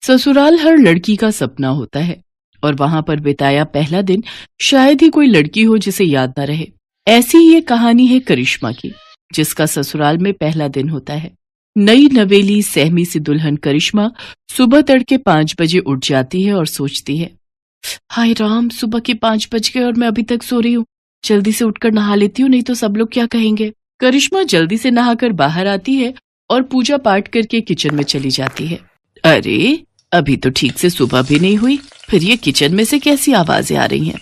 ससुराल हर लड़की का सपना होता है और वहां पर बिताया पहला दिन शायद ही कोई लड़की हो जिसे याद न रहे। ऐसी ही ये कहानी है करिश्मा की, जिसका ससुराल में पहला दिन होता है। नई नवेली सहमी सी दुल्हन करिश्मा सुबह तड़के 5 बजे उठ जाती है और सोचती है, हाय राम, सुबह के 5 बज गए और मैं अभी तक सो रही हूँ। जल्दी से उठकर नहा लेती हूँ, नहीं तो सब लोग क्या कहेंगे। करिश्मा जल्दी से नहाकर बाहर आती है और पूजा पाठ करके किचन में चली जाती है। अरे, अभी तो ठीक से सुबह भी नहीं हुई, फिर ये किचन में से कैसी आवाजें आ रही हैं?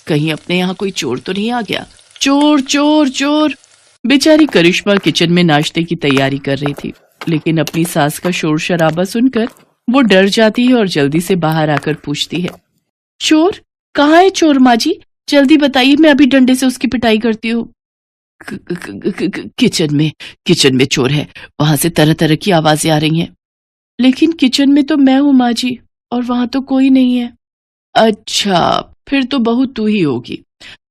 कहीं अपने यहाँ कोई चोर तो नहीं आ गया? चोर चोर चोर! बेचारी करिश्मा किचन में नाश्ते की तैयारी कर रही थी, लेकिन अपनी सास का शोर शराबा सुनकर वो डर जाती है और जल्दी से बाहर आकर पूछती है, चोर? कहाँ है चोर माँ जी? जल्दी बताइए, मैं अभी डंडे से उसकी पिटाई करती हूँ। किचन में चोर है, वहां से तरह तरह की आवाजें आ रही हैं। लेकिन किचन में तो मैं हूँ माँ जी, और वहां तो कोई नहीं है। अच्छा, फिर तो बहू तू ही होगी।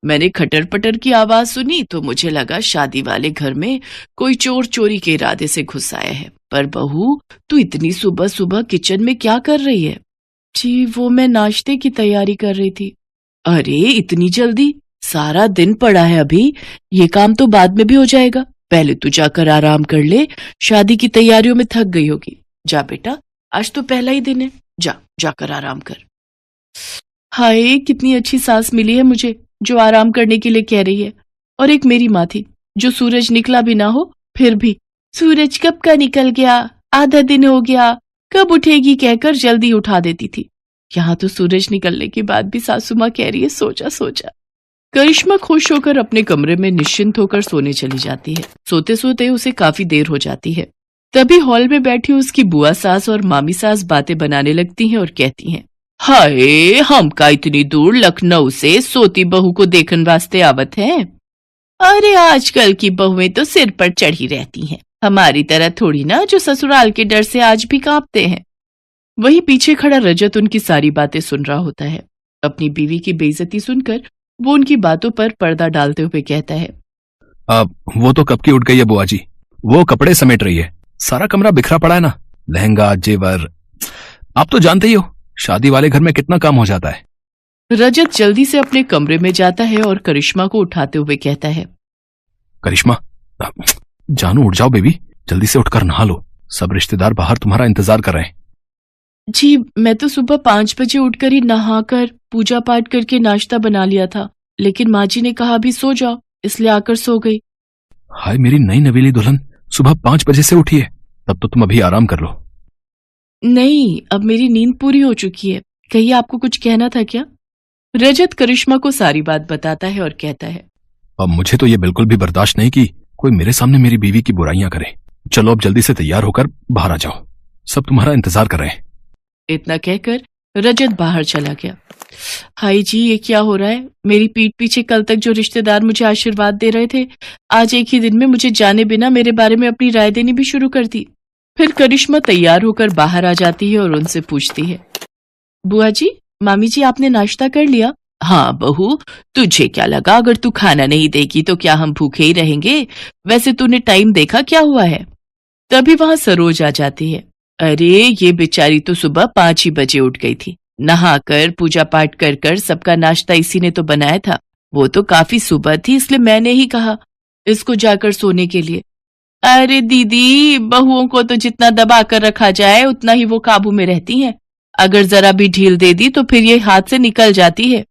मैंने खटर पटर की आवाज सुनी तो मुझे लगा शादी वाले घर में कोई चोर चोरी के इरादे से घुस आया है। पर बहू, तू इतनी सुबह सुबह किचन में क्या कर रही है? जी, वो मैं नाश्ते की तैयारी कर रही थी। अरे, इतनी जल्दी? सारा दिन पड़ा है अभी, ये काम तो बाद में भी हो जाएगा। पहले तू जाकर आराम कर ले, शादी की तैयारियों में थक गई होगी। जा बेटा, आज तो पहला ही दिन है, जाकर आराम कर। हाय, कितनी अच्छी सास मिली है मुझे, जो आराम करने के लिए कह रही है। और एक मेरी माँ थी, जो सूरज निकला भी ना हो फिर भी, सूरज कब का निकल गया, आधा दिन हो गया, कब उठेगी कहकर जल्दी उठा देती थी। यहाँ तो सूरज निकलने के बाद भी सासू माँ कह रही है, सोचा सोचा। करिश्मा खुश होकर अपने कमरे में निश्चिंत होकर सोने चली जाती है। सोते सोते उसे काफी देर हो जाती है। तभी हॉल में बैठी उसकी बुआ सास और मामी सास बातें बनाने लगती हैं और कहती हैं, हाय, हम का इतनी दूर लखनऊ से सोती बहू को देखने वास्ते आवत है। अरे, आजकल की बहुएं तो सिर पर चढ़ी रहती हैं, हमारी तरह थोड़ी ना, जो ससुराल के डर से आज भी कांपते हैं। वहीं पीछे खड़ा रजत उनकी सारी बातें सुन रहा होता है। अपनी बीवी की बेइज्जती सुनकर वो उनकी बातों पर पर्दा डालते हुए कहता है, वो तो कब की उठ गई है बुआ जी, वो कपड़े समेट रही है, सारा कमरा बिखरा पड़ा है ना, लहंगा जेवर, आप तो जानते ही हो शादी वाले घर में कितना काम हो जाता है। रजत जल्दी से अपने कमरे में जाता है और करिश्मा को उठाते हुए कहता है, करिश्मा, जानू उठ जाओ बेबी, जल्दी से उठकर नहा लो, सब रिश्तेदार बाहर तुम्हारा इंतजार कर रहे हैं। जी, मैं तो सुबह 5 बजे उठकर ही नहाकर पूजा पाठ करके नाश्ता बना लिया था, लेकिन माँ जी ने कहा अभी सो जाओ, इसलिए आकर सो गई। हाय मेरी नई नवेली दुल्हन, सुबह 5 बजे से उठी है, तब तो तुम अभी आराम कर लो। नहीं, अब मेरी नींद पूरी हो चुकी है। कहिए, आपको कुछ कहना था क्या? रजत करिश्मा को सारी बात बताता है और कहता है, अब मुझे तो ये बिल्कुल भी बर्दाश्त नहीं कि कोई मेरे सामने मेरी बीवी की बुराइयां करे। चलो अब जल्दी से तैयार होकर बाहर आ जाओ, सब तुम्हारा इंतजार कर रहे हैं। इतना कहकर रजत बाहर चला गया। हाय जी, ये क्या हो रहा है? मेरी पीठ पीछे कल तक जो रिश्तेदार मुझे आशीर्वाद दे रहे थे, आज एक ही दिन में मुझे जाने बिना मेरे बारे में अपनी राय देनी भी शुरू कर दी। फिर करिश्मा तैयार होकर बाहर आ जाती है और उनसे पूछती है, बुआ जी, मामी जी, आपने नाश्ता कर लिया? हाँ बहू, तुझे क्या लगा अगर तू खाना नहीं देगी तो क्या हम भूखे ही रहेंगे? वैसे तूने टाइम देखा क्या हुआ है? तभी वहां सरोज आ जाती है। अरे, ये बेचारी तो सुबह 5 ही बजे उठ गई थी, नहाकर पूजा पाठ कर कर सबका नाश्ता इसी ने तो बनाया था। वो तो काफी सुबह थी, इसलिए मैंने ही कहा इसको जाकर सोने के लिए। अरे दीदी, बहुओं को तो जितना दबा कर रखा जाए उतना ही वो काबू में रहती हैं। अगर जरा भी ढील दे दी तो फिर ये हाथ से निकल जाती है।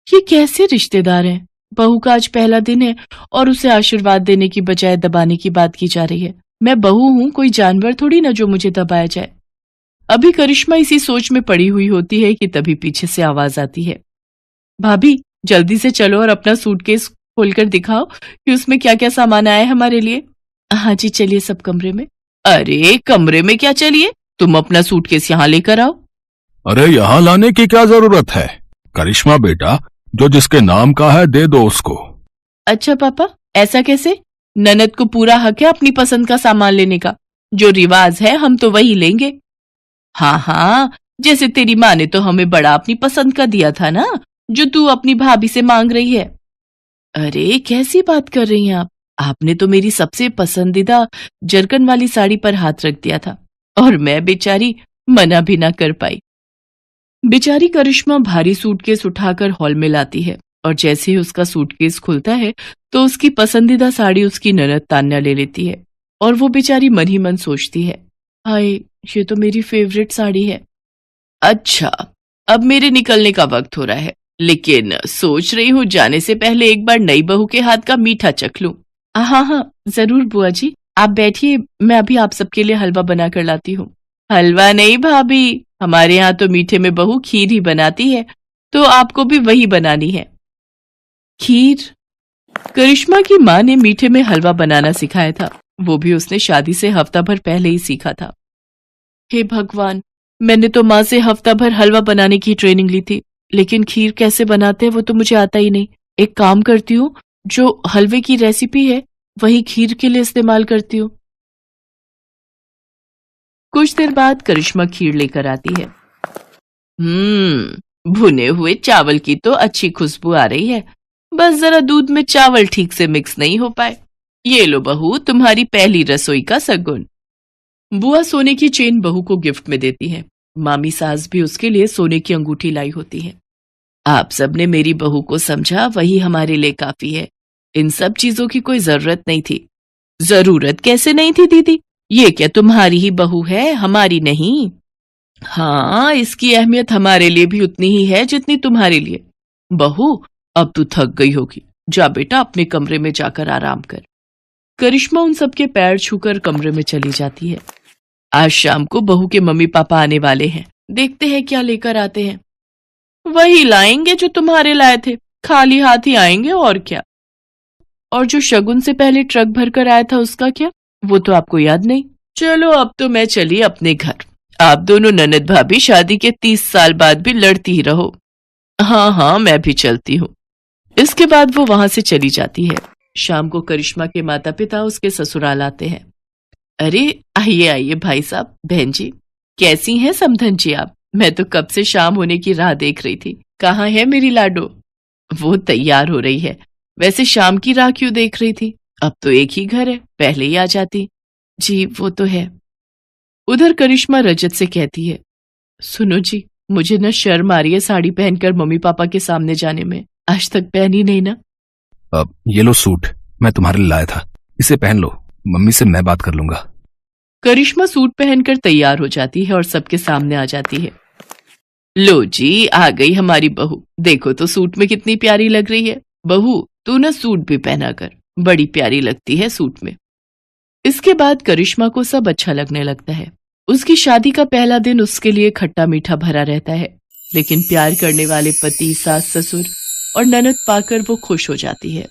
ये कैसे रिश्तेदार हैं? बहू का आज पहला दिन है और उसे आशीर्वाद देने की बजाय दबाने की बात की जा रही है। मैं बहू हूं, कोई जानवर थोड़ी ना जो मुझे दबाया जाए। अभी करिश्मा इसी सोच में पड़ी हुई होती है कि तभी पीछे से आवाज आती है, भाभी, जल्दी से चलो और अपना सूटकेस खोलकर दिखाओ कि उसमें क्या क्या सामान आया है हमारे लिए। हाँ जी, चलिए सब कमरे में। अरे, कमरे में क्या चलिए, तुम अपना सूटकेस यहाँ लेकर आओ। अरे, यहाँ लाने की क्या जरूरत है? करिश्मा बेटा, जो जिसके नाम का है दे दो उसको। अच्छा पापा, ऐसा कैसे? ननद को पूरा हक है अपनी पसंद का सामान लेने का, जो रिवाज है हम तो वही लेंगे। हाँ हाँ, जैसे तेरी माँ ने तो हमें बड़ा अपनी पसंद का दिया था ना, जो तू अपनी भाभी से मांग रही है। अरे, कैसी बात कर रही हैं आप? आपने तो मेरी सबसे पसंदीदा जरकन वाली साड़ी पर हाथ रख दिया था और मैं बेचारी मना भी ना कर पाई। बेचारी करिश्मा भारी सूटकेस उठाकर हॉल में लाती है और जैसे ही उसका सूटकेस खुलता है तो उसकी पसंदीदा साड़ी उसकी ननद तान्या ले लेती है और वो बेचारी मन ही मन सोचती है, हाय ये तो मेरी फेवरेट साड़ी है। अच्छा, अब मेरे निकलने का वक्त हो रहा है, लेकिन सोच रही हूँ जाने से पहले एक बार नई बहू के हाथ का मीठा चख लूं। हाँ हाँ जरूर बुआ जी, आप बैठिए, मैं अभी आप सबके लिए हलवा बना कर लाती हूँ। हलवा नहीं भाभी, हमारे यहाँ तो मीठे में बहू खीर ही बनाती है, तो आपको भी वही बनानी है। खीर? करिश्मा की माँ ने मीठे में हलवा बनाना सिखाया था, वो भी उसने शादी से हफ्ता भर पहले ही सीखा था। हे भगवान, मैंने तो माँ से हफ्ता भर हलवा बनाने की ट्रेनिंग ली थी, लेकिन खीर कैसे बनाते हैं वो तो मुझे आता ही नहीं। एक काम करती हूँ, जो हलवे की रेसिपी है वही खीर के लिए इस्तेमाल करती हूँ। कुछ देर बाद करिश्मा खीर लेकर आती है। भुने हुए चावल की तो अच्छी खुशबू आ रही है, बस जरा दूध में चावल ठीक से मिक्स नहीं हो पाए। ये लो बहू, तुम्हारी पहली रसोई का सगुन। बुआ सोने की चेन बहू को गिफ्ट में देती है। मामी सास भी उसके लिए सोने की अंगूठी लाई होती है। आप सबने मेरी बहू को समझा, वही हमारे लिए काफी है। इन सब चीजों की कोई जरूरत नहीं थी। जरूरत कैसे नहीं थी दीदी? ये क्या तुम्हारी ही बहू है, हमारी नहीं? हाँ, इसकी अहमियत हमारे लिए भी उतनी ही है जितनी तुम्हारे लिए। बहू, अब तू थक गई होगी, जा बेटा अपने कमरे में जाकर आराम कर। करिश्मा उन सबके पैर छूकर कमरे में चली जाती है। आज शाम को बहू के मम्मी पापा आने वाले हैं, देखते हैं क्या लेकर आते हैं। वही लाएंगे जो तुम्हारे लाए थे, खाली हाथ ही आएंगे और क्या। और जो शगुन से पहले ट्रक भरकर आया था उसका क्या, वो तो आपको याद नहीं। चलो अब तो मैं चली अपने घर, आप दोनों ननद भाभी शादी के 30 साल बाद भी लड़ती ही रहो। हाँ हाँ मैं भी चलती हूँ। इसके बाद वो वहां से चली जाती है। शाम को करिश्मा के माता पिता उसके ससुराल आते हैं। अरे आइए आइए भाई साहब, बहन जी, कैसी हैं समधन जी आप? मैं तो कब से शाम होने की राह देख रही थी। कहाँ है मेरी लाडो? वो तैयार हो रही है। वैसे शाम की राह क्यों देख रही थी? अब तो एक ही घर है, पहले ही आ जाती। जी वो तो है। उधर करिश्मा रजत से कहती है, सुनो जी, मुझे न शर्म आ रही है साड़ी पहनकर मम्मी पापा के सामने जाने में। आज तक पहनी नहीं ना। अब ये लो सूट, मैं तुम्हारे लिए लाया था, इसे पहन लो, मम्मी से मैं बात कर लूंगा। करिश्मा सूट पहनकर तैयार हो जाती है और सबके सामने आ जाती है। लो जी, आ गई हमारी बहू, देखो तो सूट में कितनी प्यारी लग रही है। बहू तू ना सूट भी पहना कर, बड़ी प्यारी लगती है सूट में। इसके बाद करिश्मा को सब अच्छा लगने लगता है। उसकी शादी का पहला दिन उसके लिए खट्टा मीठा भरा रहता है, लेकिन प्यार करने वाले पति, सास, ससुर और ननद पाकर वो खुश हो जाती है।